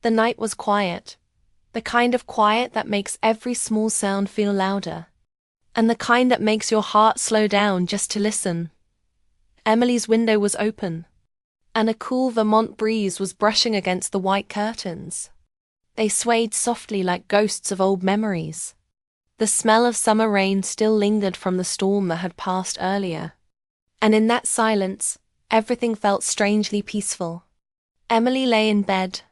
The night was quiet. The kind of quiet that makes every small sound feel louder. And the kind that makes your heart slow down just to listen. Emily's window was open, and a cool Vermont breeze was brushing against the white curtains. They swayed softly like ghosts of old memories. The smell of summer rain still lingered from the storm that had passed earlier. And in that silence, everything felt strangely peaceful. Emily lay in bed,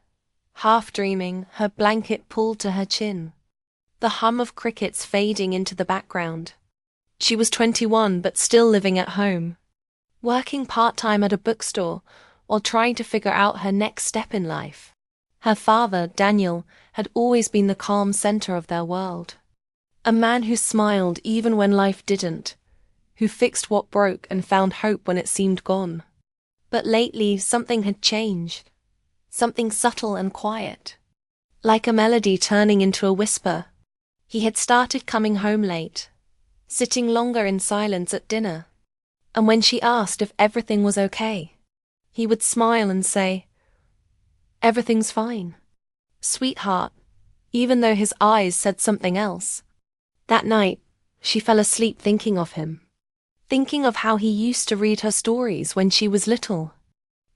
half dreaming, her blanket pulled to her chin. The hum of crickets fading into the background. She was 21 but still living at home, working part-time at a bookstore while trying to figure out her next step in life. Her father, Daniel, had always been the calm center of their world. A man who smiled even when life didn't, who fixed what broke and found hope when it seemed gone. But lately something had changed, something subtle and quiet. Like a melody turning into a whisper. He had started coming home late, sitting longer in silence at dinner. And when she asked if everything was okay, he would smile and say, "Everything's fine, sweetheart," even though his eyes said something else. That night, she fell asleep thinking of him. Thinking of how he used to read her stories when she was little.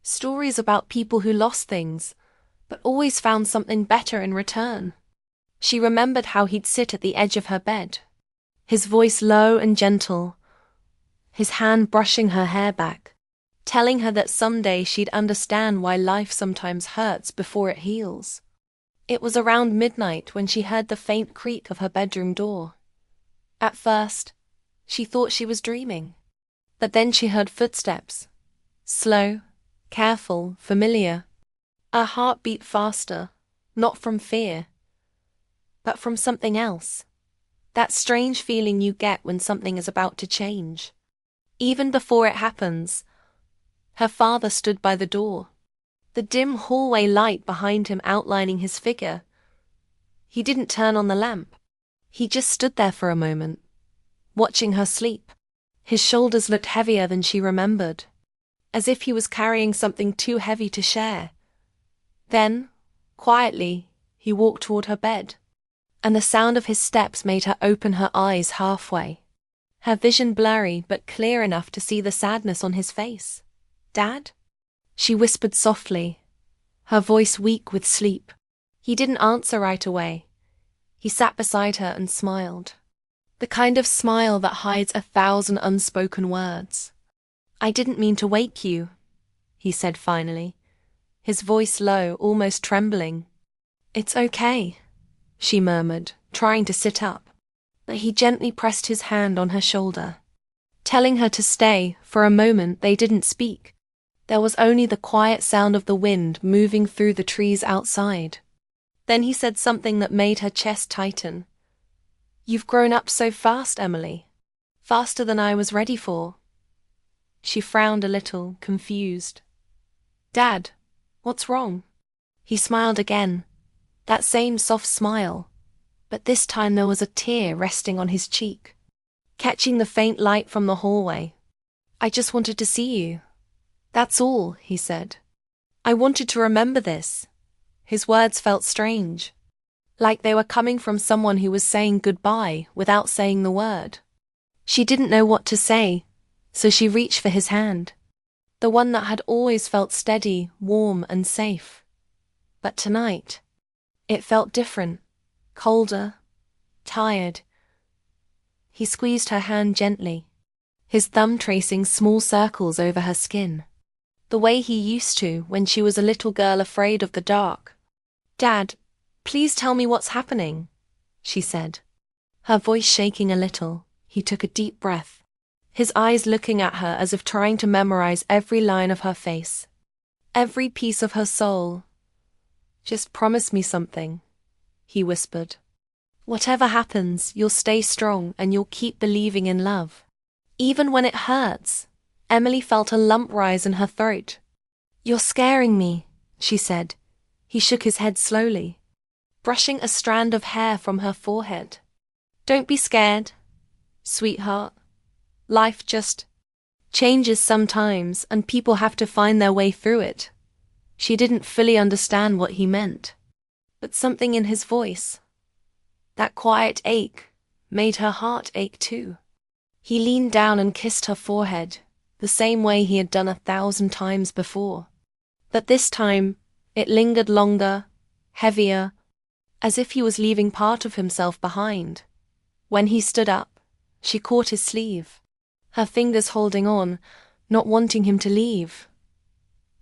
Stories about people who lost things, but always found something better in return. She remembered how he'd sit at the edge of her bed, his voice low and gentle, his hand brushing her hair back, telling her that someday she'd understand why life sometimes hurts before it heals. It was around midnight when she heard the faint creak of her bedroom door. At first, she thought she was dreaming. But then she heard footsteps. Slow, careful, familiar. Her heart beat faster, not from fear, but from something else. That strange feeling you get when something is about to change. Even before it happens, her father stood by the door, the dim hallway light behind him outlining his figure. He didn't turn on the lamp. He just stood there for a moment, watching her sleep. His shoulders looked heavier than she remembered, as if he was carrying something too heavy to share. Then, quietly, he walked toward her bed, and the sound of his steps made her open her eyes halfway. Her vision blurry but clear enough to see the sadness on his face. "Dad?" She whispered softly, her voice weak with sleep. He didn't answer right away. He sat beside her and smiled. The kind of smile that hides 1,000 unspoken words. "I didn't mean to wake you," he said finally, his voice low, almost trembling. "It's okay," she murmured, trying to sit up. But he gently pressed his hand on her shoulder, telling her to stay. For a moment they didn't speak. There was only the quiet sound of the wind moving through the trees outside. Then he said something that made her chest tighten. "You've grown up so fast, Emily. Faster than I was ready for." She frowned a little, confused. "Dad, what's wrong?" He smiled again, that same soft smile, but this time there was a tear resting on his cheek, catching the faint light from the hallway. "I just wanted to see you. That's all," he said. "I wanted to remember this." His words felt strange, like they were coming from someone who was saying goodbye without saying the word. She didn't know what to say, so she reached for his hand, the one that had always felt steady, warm, and safe. But tonight, it felt different, colder, tired. He squeezed her hand gently, his thumb tracing small circles over her skin, the way he used to when she was a little girl afraid of the dark. "Dad, please tell me what's happening," she said, her voice shaking a little. He took a deep breath, his eyes looking at her as if trying to memorize every line of her face, every piece of her soul. "Just promise me something," he whispered. "Whatever happens, you'll stay strong and you'll keep believing in love. Even when it hurts." Emily felt a lump rise in her throat. "You're scaring me," she said. He shook his head slowly, brushing a strand of hair from her forehead. "Don't be scared, sweetheart. Life just changes sometimes, and people have to find their way through it." She didn't fully understand what he meant, but something in his voice, that quiet ache, made her heart ache too. He leaned down and kissed her forehead, the same way he had done 1,000 times before. But this time, it lingered longer, heavier, as if he was leaving part of himself behind. When he stood up, she caught his sleeve, her fingers holding on, not wanting him to leave.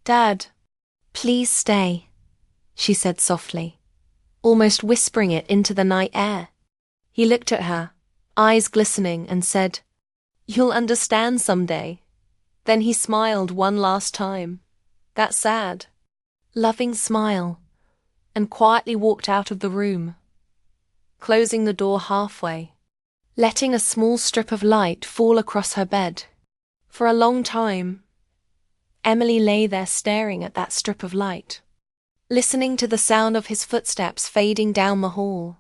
"Dad, please stay," she said softly, almost whispering it into the night air. He looked at her, eyes glistening, and said, "You'll understand someday." Then he smiled one last time, that sad, loving smile, and quietly walked out of the room, closing the door halfway, letting a small strip of light fall across her bed. For a long time, Emily lay there staring at that strip of light, listening to the sound of his footsteps fading down the hall.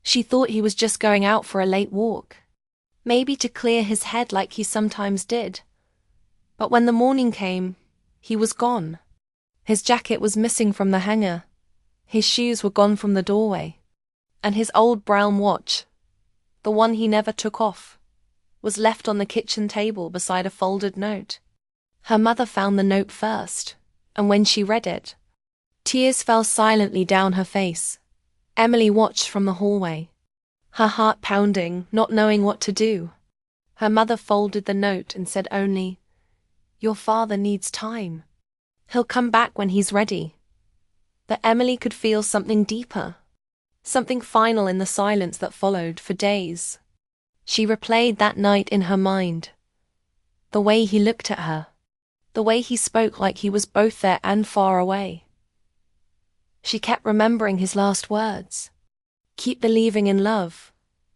She thought he was just going out for a late walk, maybe to clear his head like he sometimes did. But when the morning came, he was gone. His jacket was missing from the hanger, his shoes were gone from the doorway, and his old brown watch, the one he never took off, was left on the kitchen table beside a folded note. Her mother found the note first, and when she read it, tears fell silently down her face. Emily watched from the hallway, her heart pounding, not knowing what to do. Her mother folded the note and said only, "Your father needs time. He'll come back when he's ready." But Emily could feel something deeper, something final in the silence that followed for days. She replayed that night in her mind, the way he looked at her, the way he spoke like he was both there and far away. She kept remembering his last words. Keep believing in love,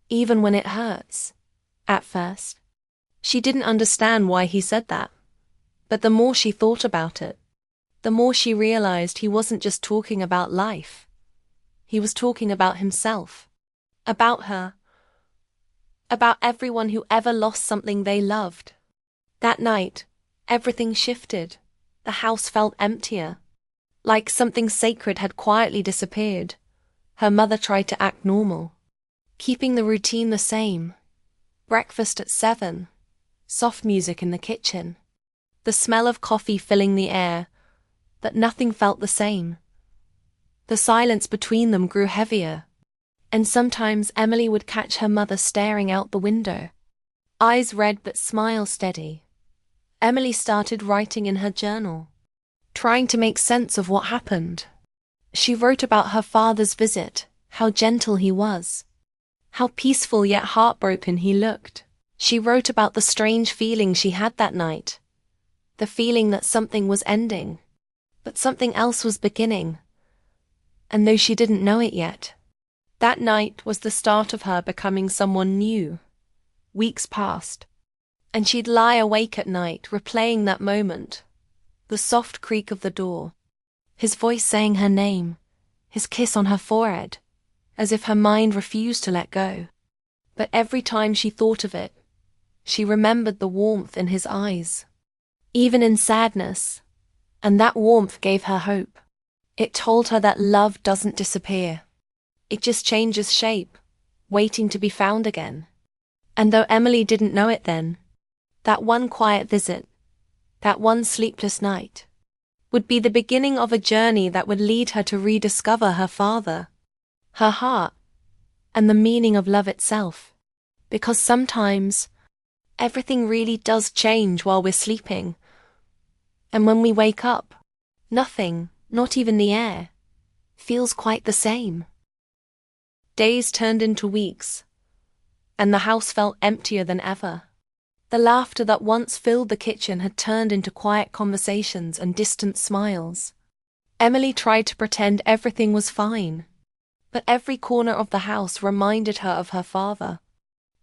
even when it hurts. At first, she didn't understand why he said that. But the more she thought about it, the more she realized he wasn't just talking about life. He was talking about himself, about her, about everyone who ever lost something they loved. That night, everything shifted. The house felt emptier, like something sacred had quietly disappeared. Her mother tried to act normal, keeping the routine the same. Breakfast at 7, soft music in the kitchen, the smell of coffee filling the air, but nothing felt the same. The silence between them grew heavier, and sometimes Emily would catch her mother staring out the window, eyes red but smile steady. Emily started writing in her journal, trying to make sense of what happened. She wrote about her father's visit, how gentle he was, how peaceful yet heartbroken he looked. She wrote about the strange feeling she had that night, the feeling that something was ending, but something else was beginning. And though she didn't know it yet, that night was the start of her becoming someone new. Weeks passed, and she'd lie awake at night replaying that moment, the soft creak of the door, his voice saying her name, his kiss on her forehead, as if her mind refused to let go. But every time she thought of it, she remembered the warmth in his eyes, even in sadness, and that warmth gave her hope. It told her that love doesn't disappear. It just changes shape, waiting to be found again. And though Emily didn't know it then, that one quiet visit, that one sleepless night, would be the beginning of a journey that would lead her to rediscover her father, her heart, and the meaning of love itself. Because sometimes, everything really does change while we're sleeping. And when we wake up, nothing, not even the air, feels quite the same. Days turned into weeks, and the house felt emptier than ever. The laughter that once filled the kitchen had turned into quiet conversations and distant smiles. Emily tried to pretend everything was fine, but every corner of the house reminded her of her father.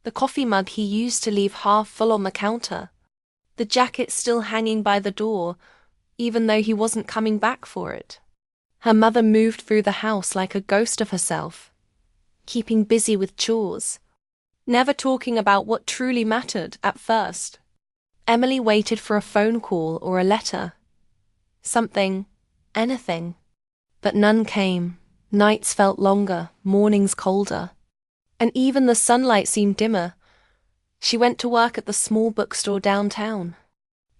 The coffee mug he used to leave half full on the counter, the jacket still hanging by the door, even though he wasn't coming back for it. Her mother moved through the house like a ghost of herself, keeping busy with chores, never talking about what truly mattered at first. Emily waited for a phone call or a letter. Something, anything. But none came. Nights felt longer, mornings colder, and even the sunlight seemed dimmer. She went to work at the small bookstore downtown,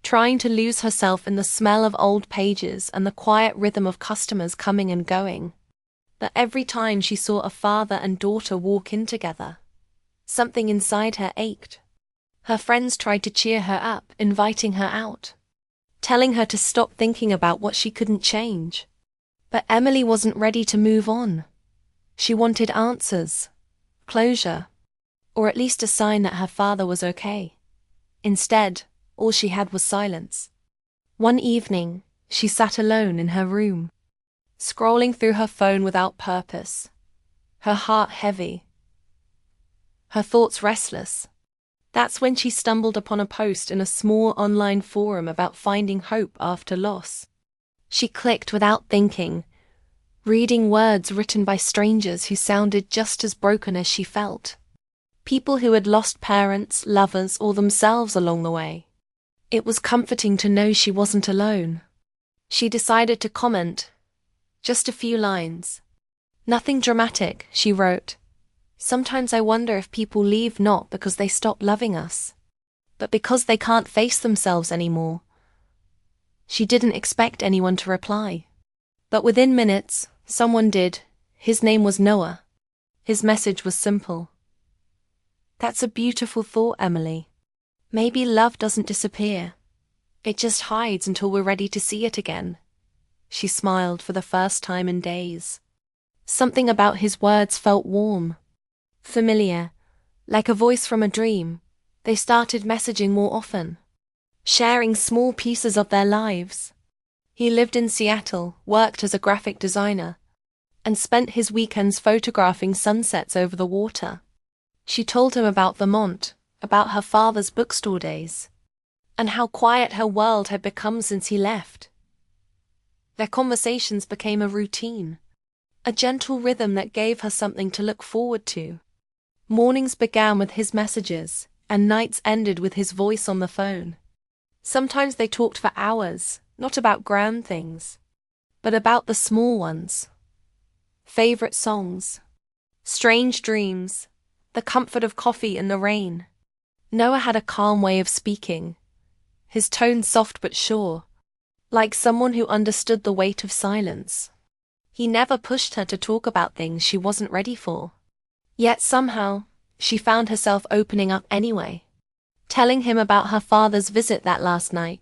trying to lose herself in the smell of old pages and the quiet rhythm of customers coming and going. But every time she saw a father and daughter walk in together, something inside her ached. Her friends tried to cheer her up, inviting her out, telling her to stop thinking about what she couldn't change. But Emily wasn't ready to move on. She wanted answers, closure, or at least a sign that her father was okay. Instead, all she had was silence. One evening, she sat alone in her room, scrolling through her phone without purpose, her heart heavy, her thoughts restless. That's when she stumbled upon a post in a small online forum about finding hope after loss. She clicked without thinking, reading words written by strangers who sounded just as broken as she felt. People who had lost parents, lovers, or themselves along the way. It was comforting to know she wasn't alone. She decided to comment. Just a few lines. Nothing dramatic, she wrote. Sometimes I wonder if people leave not because they stop loving us, but because they can't face themselves anymore. She didn't expect anyone to reply. But within minutes, someone did. His name was Noah. His message was simple. That's a beautiful thought, Emily. Maybe love doesn't disappear. It just hides until we're ready to see it again. She smiled for the first time in days. Something about his words felt warm, familiar, like a voice from a dream. They started messaging more often, sharing small pieces of their lives. He lived in Seattle, worked as a graphic designer, and spent his weekends photographing sunsets over the water. She told him about Vermont, about her father's bookstore days, and how quiet her world had become since he left. Their conversations became a routine, a gentle rhythm that gave her something to look forward to. Mornings began with his messages, and nights ended with his voice on the phone. Sometimes they talked for hours, not about grand things, but about the small ones. Favorite songs, strange dreams, the comfort of coffee in the rain. Noah had a calm way of speaking, his tone soft but sure, like someone who understood the weight of silence. He never pushed her to talk about things she wasn't ready for. Yet somehow, she found herself opening up anyway, telling him about her father's visit that last night,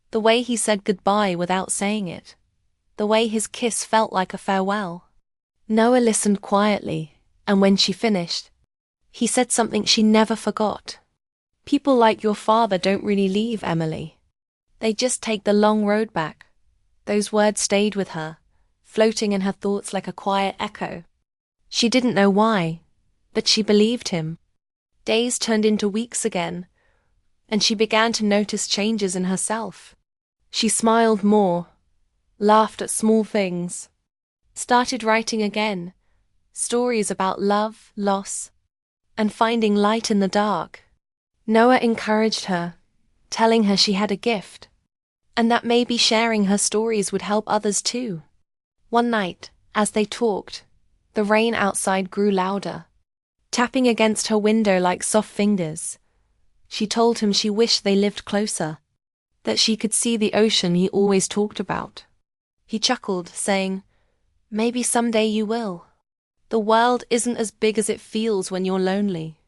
the way he said goodbye without saying it, the way his kiss felt like a farewell. Noah listened quietly, and when she finished, he said something she never forgot. People like your father don't really leave, Emily. They just take the long road back. Those words stayed with her, floating in her thoughts like a quiet echo. She didn't know why, but she believed him. Days turned into weeks again, and she began to notice changes in herself. She smiled more, laughed at small things, started writing again, stories about love, loss, and finding light in the dark. Noah encouraged her, telling her she had a gift, and that maybe sharing her stories would help others too. One night, as they talked, the rain outside grew louder, tapping against her window like soft fingers. She told him she wished they lived closer, that she could see the ocean he always talked about. He chuckled, saying, "Maybe someday you will. The world isn't as big as it feels when you're lonely."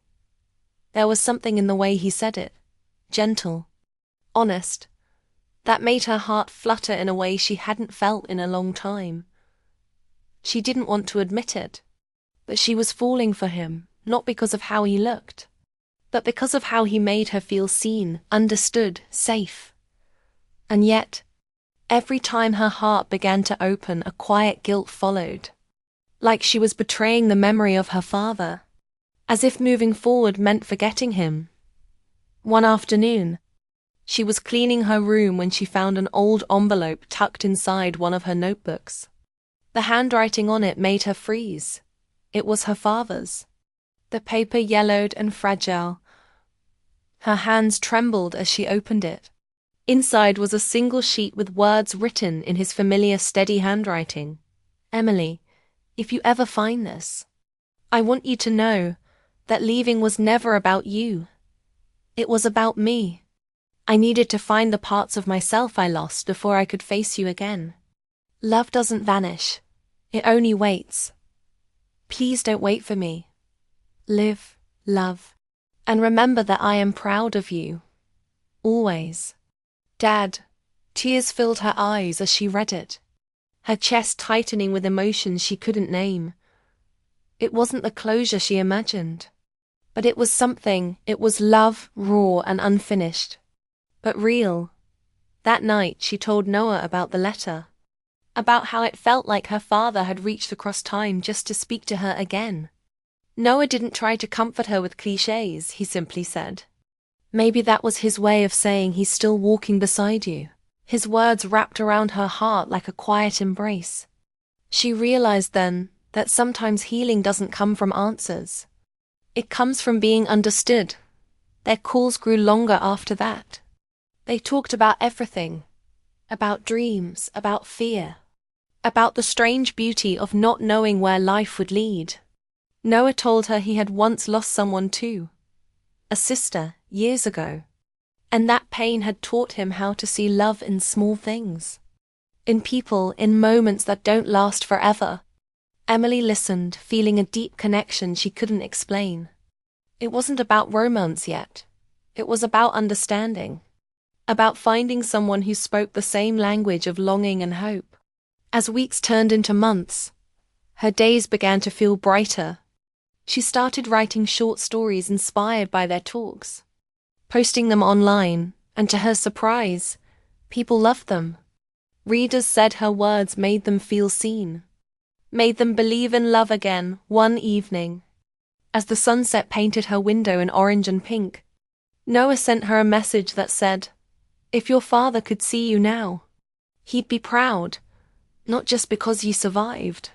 There was something in the way he said it, gentle, honest, that made her heart flutter in a way she hadn't felt in a long time. She didn't want to admit it, but she was falling for him, not because of how he looked, but because of how he made her feel seen, understood, safe. And yet, every time her heart began to open, a quiet guilt followed, like she was betraying the memory of her father, as if moving forward meant forgetting him. One afternoon, she was cleaning her room when she found an old envelope tucked inside one of her notebooks. The handwriting on it made her freeze. It was her father's. The paper yellowed and fragile. Her hands trembled as she opened it. Inside was a single sheet with words written in his familiar steady handwriting. "Emily, If you ever find this, I want you to know that leaving was never about you. It was about me. I needed to find the parts of myself I lost before I could face you again. Love doesn't vanish. It only waits. Please don't wait for me. Live, love, and remember that I am proud of you. Always. Dad. Tears filled her eyes as she read it, her chest tightening with emotions she couldn't name. It wasn't the closure she imagined, but it was something. It was love, raw and unfinished, but real. That night she told Noah about the letter, about how it felt like her father had reached across time just to speak to her again. Noah didn't try to comfort her with cliches, he simply said, "Maybe that was his way of saying he's still walking beside you." His words wrapped around her heart like a quiet embrace. She realized then that sometimes healing doesn't come from answers. It comes from being understood. Their calls grew longer after that. They talked about everything, about dreams, about fear, about the strange beauty of not knowing where life would lead. Noah told her he had once lost someone too, a sister, years ago. And that pain had taught him how to see love in small things, in people, in moments that don't last forever. Emily listened, feeling a deep connection she couldn't explain. It wasn't about romance yet. It was about understanding, about finding someone who spoke the same language of longing and hope. As weeks turned into months, her days began to feel brighter. She started writing short stories inspired by their talks, posting them online, and to her surprise, people loved them. Readers said her words made them feel seen, made them believe in love again. One evening, as the sunset painted her window in orange and pink, Noah sent her a message that said, "If your father could see you now, he'd be proud, not just because you survived,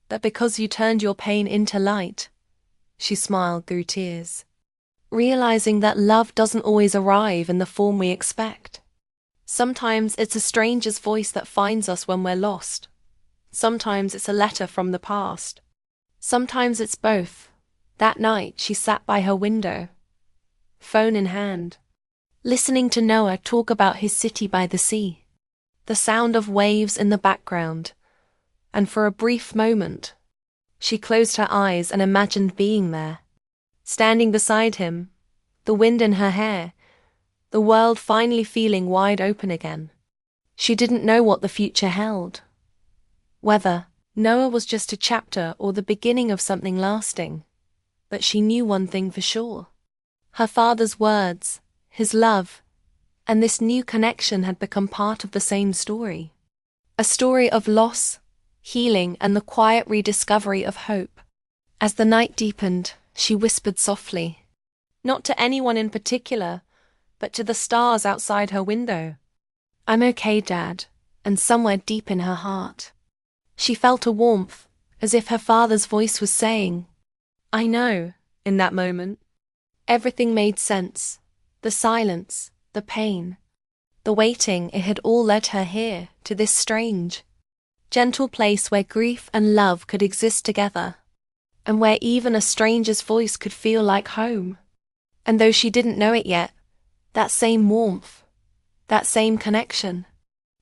but because you turned your pain into light." She smiled through tears, realizing that love doesn't always arrive in the form we expect. Sometimes it's a stranger's voice that finds us when we're lost. Sometimes it's a letter from the past. Sometimes it's both. That night she sat by her window, phone in hand, listening to Noah talk about his city by the sea, the sound of waves in the background, and for a brief moment, she closed her eyes and imagined being there, standing beside him, the wind in her hair, the world finally feeling wide open again. She didn't know what the future held, whether Noah was just a chapter or the beginning of something lasting, but she knew one thing for sure. Her father's words, his love, and this new connection had become part of the same story. A story of loss, healing, and the quiet rediscovery of hope. As the night deepened, she whispered softly, not to anyone in particular, but to the stars outside her window, "I'm okay, Dad," and somewhere deep in her heart, she felt a warmth, as if her father's voice was saying, "I know." In that moment, everything made sense. The silence, the pain, the waiting, it had all led her here, to this strange, gentle place where grief and love could exist together, and where even a stranger's voice could feel like home. And though she didn't know it yet, that same warmth, that same connection,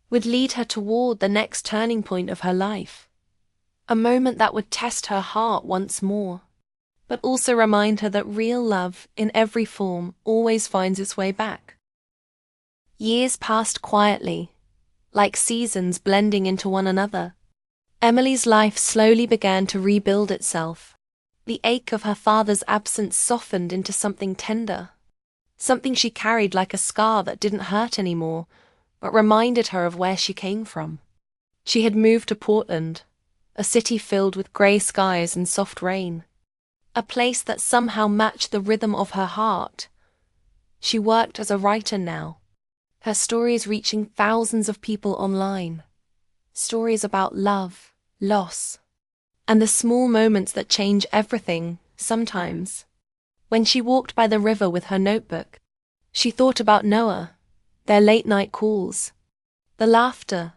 would lead her toward the next turning point of her life. A moment that would test her heart once more, but also remind her that real love, in every form, always finds its way back. Years passed quietly, like seasons blending into one another. Emily's life slowly began to rebuild itself. The ache of her father's absence softened into something tender, something she carried like a scar that didn't hurt anymore, but reminded her of where she came from. She had moved to Portland, a city filled with grey skies and soft rain, a place that somehow matched the rhythm of her heart. She worked as a writer now, her stories reaching thousands of people online. Stories about love, loss, and the small moments that change everything. Sometimes, when she walked by the river with her notebook, she thought about Noah, their late-night calls, the laughter,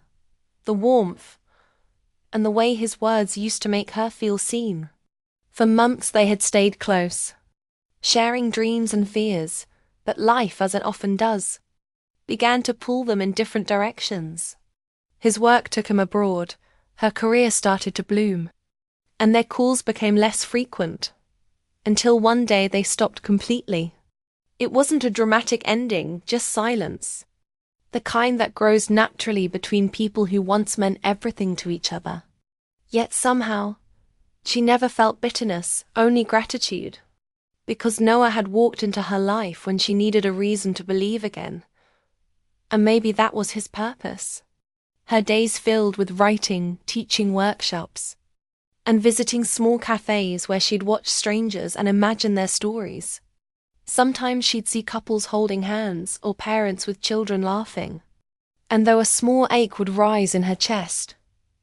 the warmth, and the way his words used to make her feel seen. For months they had stayed close, sharing dreams and fears, but life, as it often does, began to pull them in different directions. His work took him abroad, her career started to bloom, and their calls became less frequent, until one day they stopped completely. It wasn't a dramatic ending, just silence. The kind that grows naturally between people who once meant everything to each other. Yet somehow, she never felt bitterness, only gratitude. Because Noah had walked into her life when she needed a reason to believe again. And maybe that was his purpose. Her days filled with writing, teaching workshops, and visiting small cafes where she'd watch strangers and imagine their stories. Sometimes she'd see couples holding hands or parents with children laughing. And though a small ache would rise in her chest,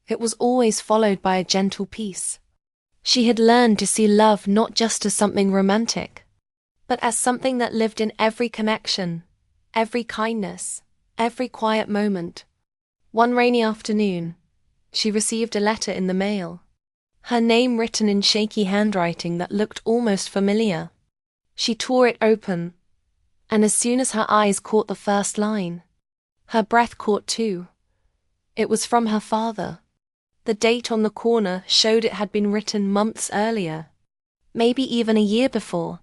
it was always followed by a gentle peace. She had learned to see love not just as something romantic, but as something that lived in every connection, every kindness, every quiet moment. One rainy afternoon, she received a letter in the mail, her name written in shaky handwriting that looked almost familiar. She tore it open, and as soon as her eyes caught the first line, her breath caught too. It was from her father. The date on the corner showed it had been written months earlier, maybe even a year before.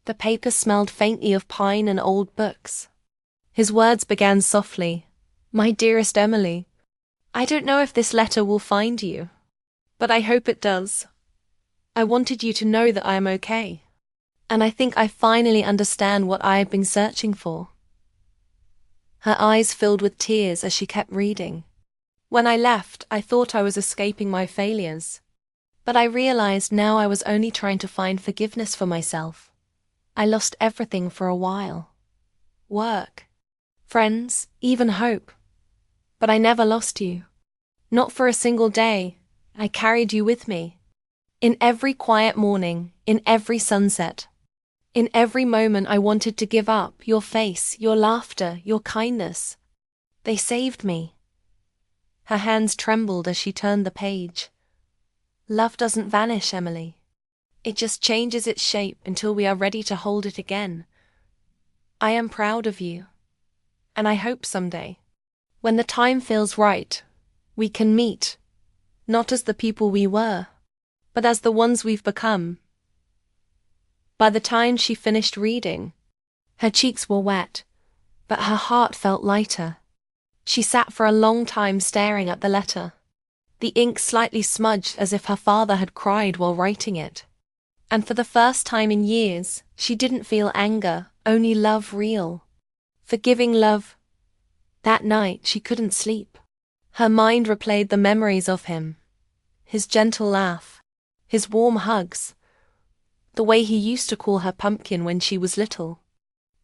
The paper smelled faintly of pine and old books. His words began softly. "My dearest Emily, I don't know if this letter will find you, but I hope it does. I wanted you to know that I am okay, and I think I finally understand what I have been searching for." Her eyes filled with tears as she kept reading. "When I left, I thought I was escaping my failures, but I realized now I was only trying to find forgiveness for myself. I lost everything for a while. Work, friends, even hope. But I never lost you. Not for a single day. I carried you with me. In every quiet morning, in every sunset. In every moment I wanted to give up, your face, your laughter, your kindness. They saved me." Her hands trembled as she turned the page. "Love doesn't vanish, Emily. It just changes its shape until we are ready to hold it again. I am proud of you, and I hope someday, when the time feels right, we can meet, not as the people we were, but as the ones we've become." By the time she finished reading, her cheeks were wet, but her heart felt lighter. She sat for a long time staring at the letter, the ink slightly smudged as if her father had cried while writing it. And for the first time in years, she didn't feel anger, only love real. Forgiving love. That night she couldn't sleep. Her mind replayed the memories of him. His gentle laugh, his warm hugs, the way he used to call her pumpkin when she was little.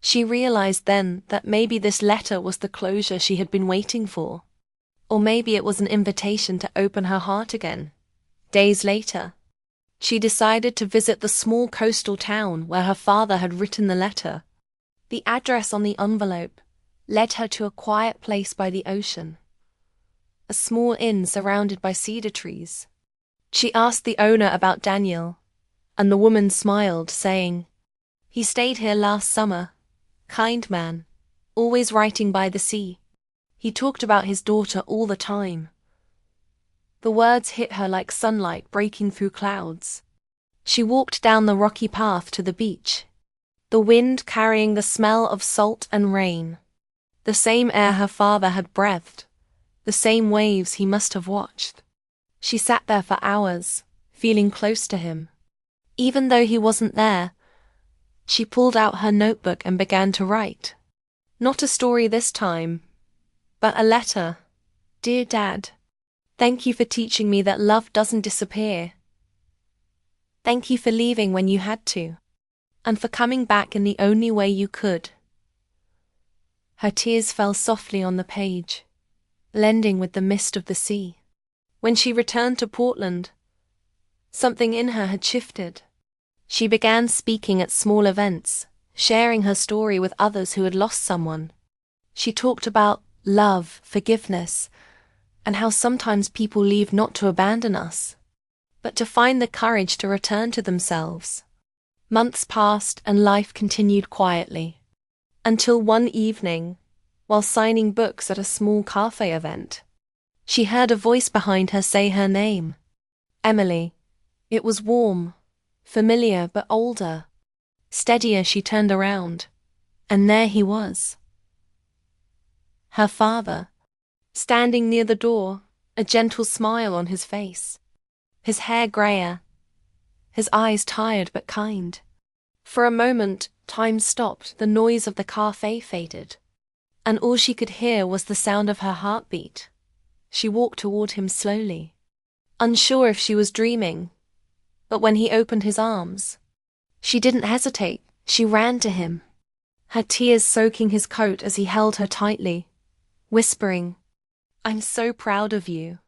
She realized then that maybe this letter was the closure she had been waiting for. Or maybe it was an invitation to open her heart again. Days later, she decided to visit the small coastal town where her father had written the letter. The address on the envelope led her to a quiet place by the ocean, a small inn surrounded by cedar trees. She asked the owner about Daniel, and the woman smiled, saying, "He stayed here last summer. Kind man, always writing by the sea. He talked about his daughter all the time." The words hit her like sunlight breaking through clouds. She walked down the rocky path to the beach, the wind carrying the smell of salt and rain, the same air her father had breathed, the same waves he must have watched. She sat there for hours, feeling close to him. Even though he wasn't there, she pulled out her notebook and began to write. Not a story this time, but a letter. "Dear Dad, thank you for teaching me that love doesn't disappear. Thank you for leaving when you had to, and for coming back in the only way you could." Her tears fell softly on the page, blending with the mist of the sea. When she returned to Portland, something in her had shifted. She began speaking at small events, sharing her story with others who had lost someone. She talked about love, forgiveness, and how sometimes people leave not to abandon us, but to find the courage to return to themselves. Months passed and life continued quietly. Until one evening, while signing books at a small cafe event, she heard a voice behind her say her name. Emily. It was warm, familiar but older. Steadier, she turned around, and there he was. Her father, standing near the door, a gentle smile on his face. His hair grayer, his eyes tired but kind. For a moment, time stopped, the noise of the cafe faded, and all she could hear was the sound of her heartbeat. She walked toward him slowly, unsure if she was dreaming, but when he opened his arms, she didn't hesitate, she ran to him, her tears soaking his coat as he held her tightly, whispering, "I'm so proud of you."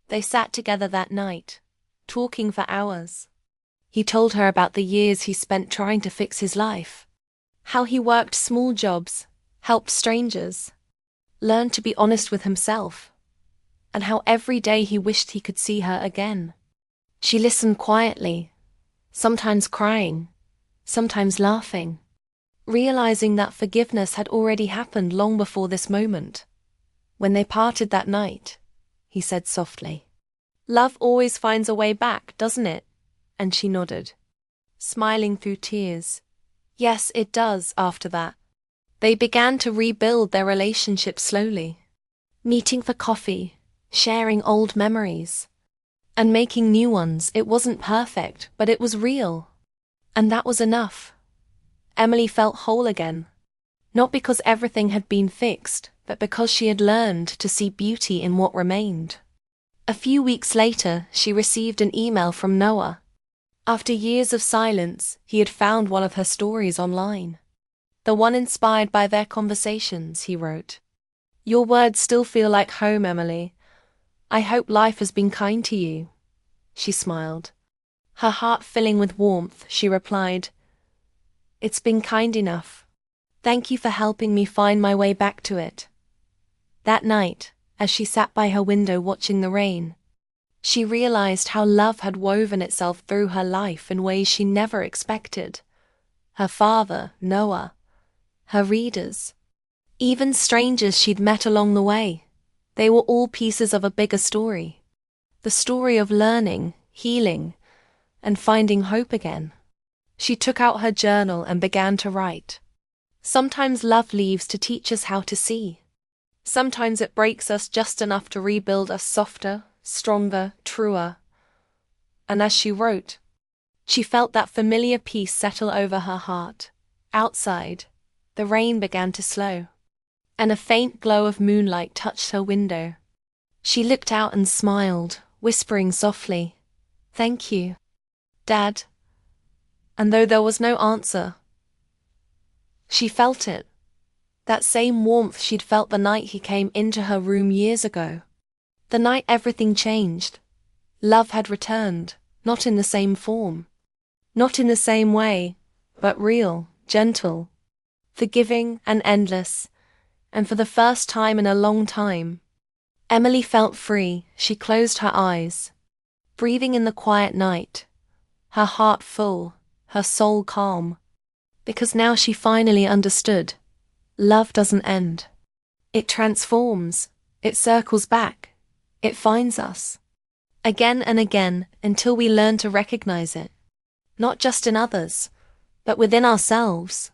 They sat together that night, talking for hours. He told her about the years he spent trying to fix his life, how he worked small jobs, helped strangers, learned to be honest with himself, and how every day he wished he could see her again. She listened quietly, sometimes crying, sometimes laughing, realizing that forgiveness had already happened long before this moment. When they parted that night, he said softly, "Love always finds a way back, doesn't it?" And she nodded, smiling through tears. Yes, it does. After that, they began to rebuild their relationship slowly, meeting for coffee, sharing old memories, and making new ones. It wasn't perfect, but it was real. And that was enough. Emily felt whole again, not because everything had been fixed, but because she had learned to see beauty in what remained. A few weeks later, she received an email from Noah. After years of silence, he had found one of her stories online. The one inspired by their conversations, he wrote. "Your words still feel like home, Emily. I hope life has been kind to you." She smiled, her heart filling with warmth. She replied, "It's been kind enough. Thank you for helping me find my way back to it." That night, as she sat by her window watching the rain, she realized how love had woven itself through her life in ways she never expected. Her father, Noah, her readers, even strangers she'd met along the way. They were all pieces of a bigger story. The story of learning, healing, and finding hope again. She took out her journal and began to write. Sometimes love leaves to teach us how to see. Sometimes it breaks us just enough to rebuild us softer, stronger, truer. And as she wrote, she felt that familiar peace settle over her heart. Outside, the rain began to slow, and a faint glow of moonlight touched her window. She looked out and smiled, whispering softly, "Thank you, Dad." And though there was no answer, she felt it. That same warmth she'd felt the night he came into her room years ago. The night everything changed. Love had returned, not in the same form, not in the same way, but real, gentle, forgiving and endless. And for the first time in a long time, Emily felt free. She closed her eyes, breathing in the quiet night, her heart full, her soul calm, because now she finally understood. Love doesn't end. It transforms, it circles back, it finds us, again and again, until we learn to recognize it, not just in others, but within ourselves.